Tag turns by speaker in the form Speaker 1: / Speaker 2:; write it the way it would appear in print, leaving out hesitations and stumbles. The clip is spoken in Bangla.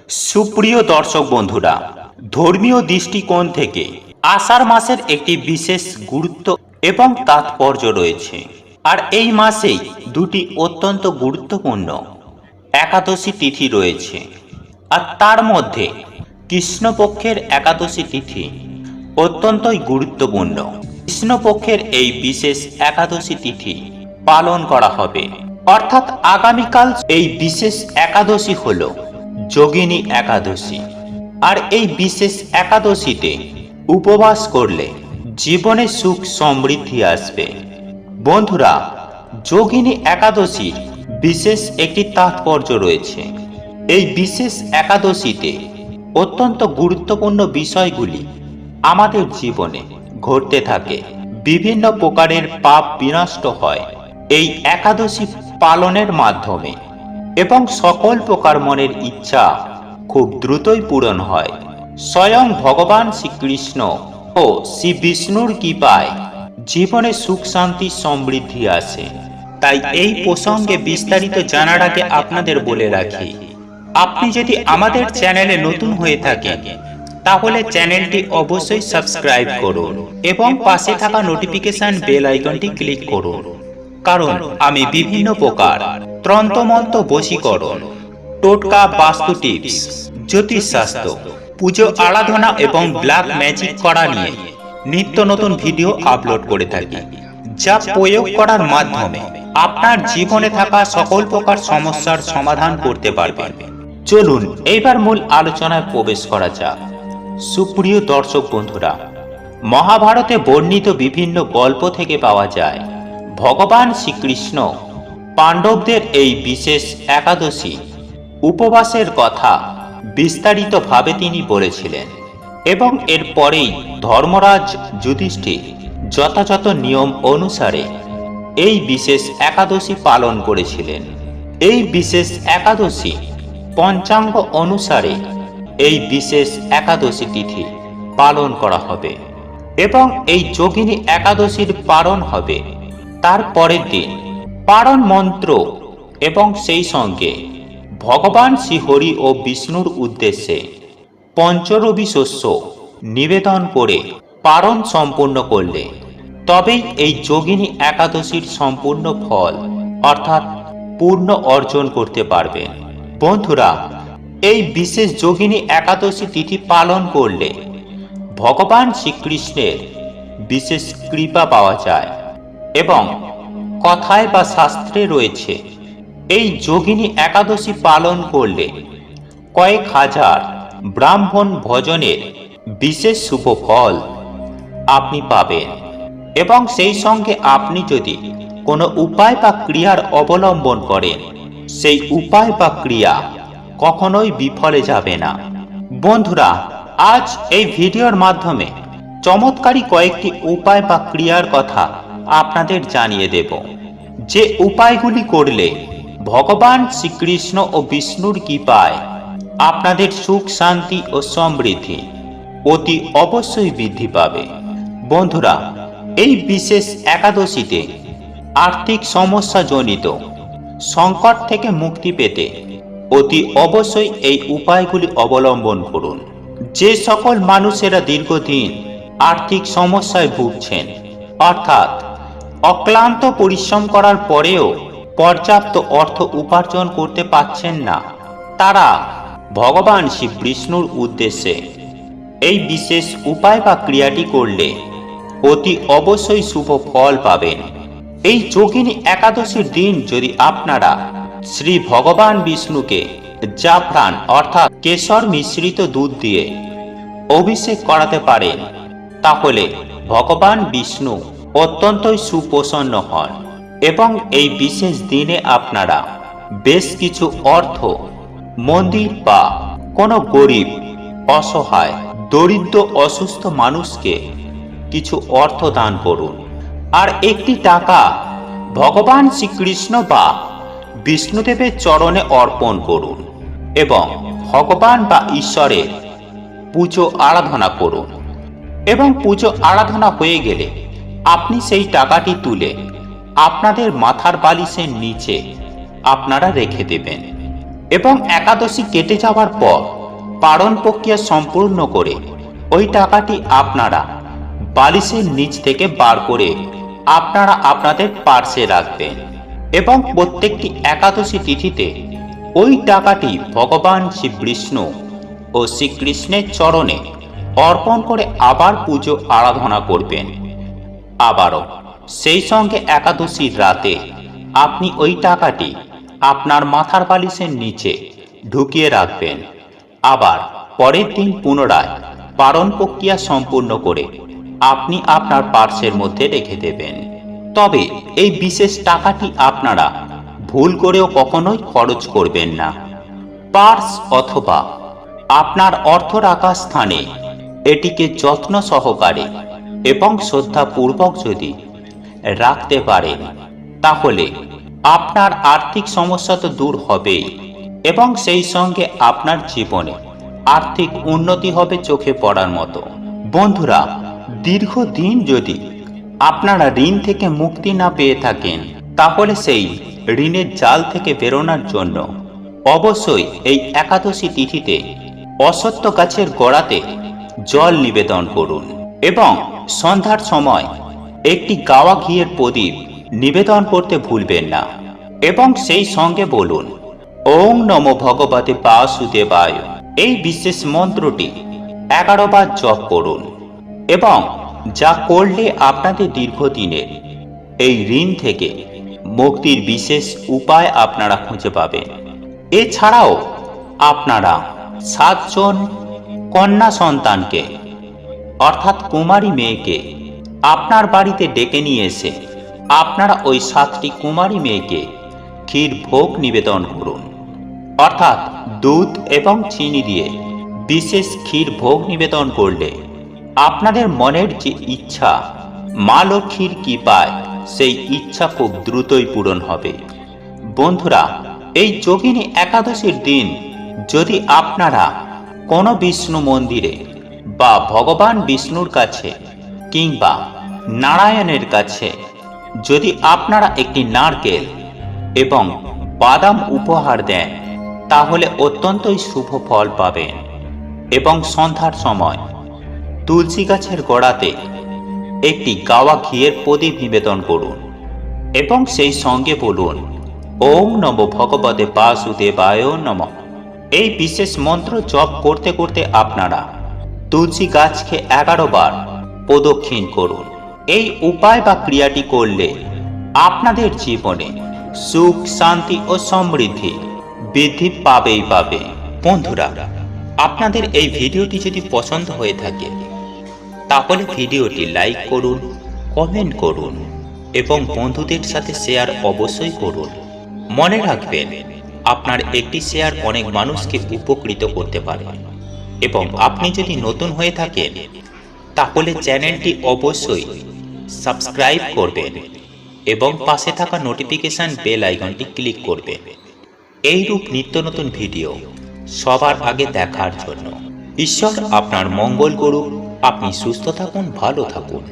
Speaker 1: সুপ্রিয় দর্শক বন্ধুরা, ধর্মীয় দৃষ্টিকোণ থেকে আষাঢ় মাসের একটি বিশেষ গুরুত্ব এবং তাৎপর্য রয়েছে। আর এই মাসেই দুটি অত্যন্ত গুরুত্বপূর্ণ একাদশী তিথি রয়েছে। আর তার মধ্যে কৃষ্ণপক্ষের একাদশী তিথি অত্যন্তই গুরুত্বপূর্ণ। কৃষ্ণপক্ষের এই বিশেষ একাদশী তিথি পালন করা হবে, অর্থাৎ আগামীকাল এই বিশেষ একাদশী হল যোগিনী একাদশী। আর এই বিশেষ একাদশীতে উপবাস করলে জীবনে সুখ সমৃদ্ধি আসবে। বন্ধুরা, যোগিনী একাদশীর বিশেষ একটি তাৎপর্য রয়েছে। এই বিশেষ একাদশীতে অত্যন্ত গুরুত্বপূর্ণ বিষয়গুলি আমাদের জীবনে ঘটতে থাকে। বিভিন্ন প্রকারের পাপ বিনষ্ট হয় এই একাদশী পালনের মাধ্যমে, এবং সকল প্রকার মনের ইচ্ছা খুব দ্রুতই পূরণ হয়। স্বয়ং ভগবান শ্রীকৃষ্ণ ও শ্রী বিষ্ণুর কৃপায় জীবনে সুখ শান্তি সমৃদ্ধি আসে। তাই এই প্রসঙ্গে বিস্তারিত জানার আগে আপনাদের বলে রাখি, আপনি যদি আমাদের চ্যানেলে নতুন হয়ে থাকেন তাহলে চ্যানেলটি অবশ্যই সাবস্ক্রাইব করুন এবং পাশে থাকা নোটিফিকেশন বেল আইকনটি ক্লিক করুন, কারণ আমি বিভিন্ন প্রকার তন্ত্রমন্ত্র, বশীকরণ, টোটকা, বাস্তু টিপস, জ্যোতিষশাস্ত্র, পুজো আরাধনা এবং ব্ল্যাক ম্যাজিক করা নিয়ে নিত্য নতুন ভিডিও আপলোড করে থাকি, যা প্রয়োগ করার মাধ্যমে আপনার জীবনে থাকা সকল প্রকার সমস্যার সমাধান করতে পারবেন। চলুন এইবার মূল আলোচনায় প্রবেশ করা যাক। সুপ্রিয় দর্শক বন্ধুরা, মহাভারতে বর্ণিত বিভিন্ন গল্প থেকে পাওয়া যায় ভগবান শ্রীকৃষ্ণ পাণ্ডবদের এই বিশেষ একাদশী উপবাসের কথা বিস্তারিতভাবে তিনি বলেছিলেন, এবং এরপরেই ধর্মরাজ যুধিষ্ঠির যথাযথ নিয়ম অনুসারে এই বিশেষ একাদশী পালন করেছিলেন। এই বিশেষ একাদশী পঞ্চাঙ্গ অনুসারে এই বিশেষ একাদশী তিথি পালন করা হবে, এবং এই যোগিনী একাদশীর পালন হবে তার পরের দিন। পারণ মন্ত্র এবং সেই সঙ্গে ভগবান শ্রীহরি ও বিষ্ণুর উদ্দেশ্যে পঞ্চরবি শস্য নিবেদন করে পারণ সম্পূর্ণ করলে তবেই এই যোগিনী একাদশীর সম্পূর্ণ ফল অর্থাৎ পূর্ণ অর্জন করতে পারবেন। বন্ধুরা, এই বিশেষ যোগিনী একাদশী তিথি পালন করলে ভগবান শ্রীকৃষ্ণের বিশেষ কৃপা পাওয়া যায়, এবং কথায় বা শাস্ত্রে রয়েছে এই যোগিনী একাদশী পালন করলে কয়েক হাজার ব্রাহ্মণ ভোজনের বিশেষ শুভ ফল আপনি পাবেন। এবং সেই সঙ্গে আপনি যদি কোনো উপায় বা ক্রিয়ার অবলম্বন করেন, সেই উপায় বা ক্রিয়া কখনোই বিফলে যাবে না। বন্ধুরা, আজ এই ভিডিওর মাধ্যমে চমৎকারী কয়েকটি উপায় বা ক্রিয়ার কথা আপনাদের জানিয়ে দেব, যে উপায়গুলি করলে ভগবান শ্রীকৃষ্ণ ও বিষ্ণুর কৃপায় আপনাদের সুখ শান্তি ও সমৃদ্ধি অতি অবশ্যই বৃদ্ধি পাবে। বন্ধুরা, এই বিশেষ একাদশীতে আর্থিক সমস্যাজনিত সংকট থেকে মুক্তি পেতে অতি অবশ্যই এই উপায়গুলি অবলম্বন করুন। যে সকল মানুষেরা দীর্ঘদিন আর্থিক সমস্যায় ভুগছেন, অর্থাৎ অক্লান্ত পরিশ্রম করার পরেও পর্যাপ্ত অর্থ উপার্জন করতে পারছেন না, তারা ভগবান শ্রী বিষ্ণুর উদ্দেশ্যে এই বিশেষ উপায় বা ক্রিয়াটি করলে অতি অবশ্যই শুভ ফল পাবেন। এই যোগিনী একাদশীর দিন যদি আপনারা শ্রী ভগবান বিষ্ণুকে জাফরান অর্থাৎ কেশর মিশ্রিত দুধ দিয়ে অভিষেক করাতে পারেন, তাহলে ভগবান বিষ্ণু অত্যন্তই সুপ্রসন্ন হন, এবং এই বিশেষ দিনে আপনারা বেশ কিছু অর্থ মন্দির বা কোনো গরিব, অসহায়, দরিদ্র, অসুস্থ মানুষকে কিছু অর্থ দান করুন। আর একটি টাকা ভগবান শ্রীকৃষ্ণ বা বিষ্ণুদেবের চরণে অর্পণ করুন, এবং ভগবান বা ঈশ্বরের পুজো আরাধনা করুন। এবং পুজো আরাধনা হয়ে গেলে আপনি সেই টাকাটি তুলে আপনাদের মাথার বালিশের নিচে আপনারা রেখে দেবেন, এবং একাদশী কেটে যাওয়ার পর পারণ প্রক্রিয়া সম্পূর্ণ করে ওই টাকাটি আপনারা বালিশের নিচ থেকে বার করে আপনারা আপনাদের পার্সে রাখবেন এবং প্রত্যেকটি একাদশী তিথিতে ওই টাকাটি ভগবান শ্রী বিষ্ণু ও শ্রীকৃষ্ণের চরণে অর্পণ করে আবার পুজো আরাধনা করবেন। আবারও সেই সঙ্গে একাদশীর রাতে আপনি ওই টাকাটি আপনার মাথার বালিশের নিচে ঢুকিয়ে রাখবেন। আবার পরের দিন পুনরায় পারণ প্রক্রিয়া সম্পূর্ণ করে আপনি আপনার পার্সের মধ্যে রেখে দেবেন। তবে এই বিশেষ টাকাটি আপনারা ভুল করেও কখনোই খরচ করবেন না। পার্স অথবা আপনার অর্থ রাখার স্থানে এটিকে যত্ন সহকারে এবং শ্রদ্ধাপূর্বক যদি রাখতে পারেন তাহলে আপনার আর্থিক সমস্যা তো দূর হবেই এবং সেই সঙ্গে আপনার জীবনে আর্থিক উন্নতি হবে চোখে পড়ার মতো। বন্ধুরা, দীর্ঘদিন যদি আপনারা ঋণ থেকে মুক্তি না পেয়ে থাকেন তাহলে সেই ঋণের জাল থেকে বেরোনোর জন্য অবশ্যই এই একাদশী তিথিতে অশ্বত্থ গাছের গোড়াতে জল নিবেদন করুন এবং সন্ধ্যার সময় একটি গাওয়া ঘিয়ের প্রদীপ নিবেদন করতে ভুলবেন না এবং সেই সঙ্গে বলুন ওং নমো ভগবতে বাসুদেবায়। এই বিশেষ মন্ত্রটি 11 বার জপ করুন এবং যা করলে আপনাদের দীর্ঘদিনের এই ঋণ থেকে মুক্তির বিশেষ উপায় আপনারা খুঁজে পাবেন। এছাড়াও আপনারা 7 জন কন্যা সন্তানকে অর্থাৎ কুমারী মেয়েকে আপনার বাড়িতে ডেকে নিয়ে এসে আপনারা ওই 7টি কুমারী মেয়েকে ক্ষীর ভোগ নিবেদন করুন। অর্থাৎ দুধ এবং চিনি দিয়ে বিশেষ ক্ষীর ভোগ নিবেদন করলে আপনাদের মনের যে ইচ্ছা মা লক্ষ্মীর কৃপায় সেই ইচ্ছা খুব দ্রুতই পূরণ হবে। বন্ধুরা, এই যোগিনী একাদশীর দিন যদি আপনারা কোনো বিষ্ণু মন্দিরে বা ভগবান বিষ্ণুর কাছে কিংবা নারায়ণের কাছে যদি আপনারা একটি নারকেল এবং বাদাম উপহার দেন তাহলে অত্যন্তই শুভ ফল পাবেন। এবং সন্ধ্যার সময় তুলসী গাছের গোড়াতে একটি গাওয়া ঘিয়ের প্রদীপ নিবেদন করুন এবং সেই সঙ্গে বলুন ওং নমো ভগবতে বাসুদেবায় নমঃ। এই বিশেষ মন্ত্র জপ করতে করতে আপনারা তুলসী গাছকে 11 বার প্রদক্ষিণ করুন। এই উপায় বা ক্রিয়াটি করলে আপনাদের জীবনে সুখ, শান্তি ও সমৃদ্ধি বৃদ্ধি পাবেই পাবে। বন্ধুরা, আপনাদের এই ভিডিওটি যদি পছন্দ হয়ে থাকে তাহলে ভিডিওটি লাইক করুন, কমেন্ট করুন এবং বন্ধুদের সাথে শেয়ার অবশ্যই করুন। মনে রাখবেন, আপনার একটি শেয়ার অনেক মানুষকে উপকৃত করতে পারে। এবং আপনি যদি নতুন হয়ে থাকেন তাহলে চ্যানেলটি অবশ্যই সাবস্ক্রাইব করবেন এবং পাশে থাকা নোটিফিকেশন বেল আইকনটি ক্লিক করবেন এইরূপ নিত্য নতুন ভিডিও সবার আগে দেখার জন্য। ঈশ্বর আপনার মঙ্গল করুক। আপনি সুস্থ থাকুন, ভালো থাকুন।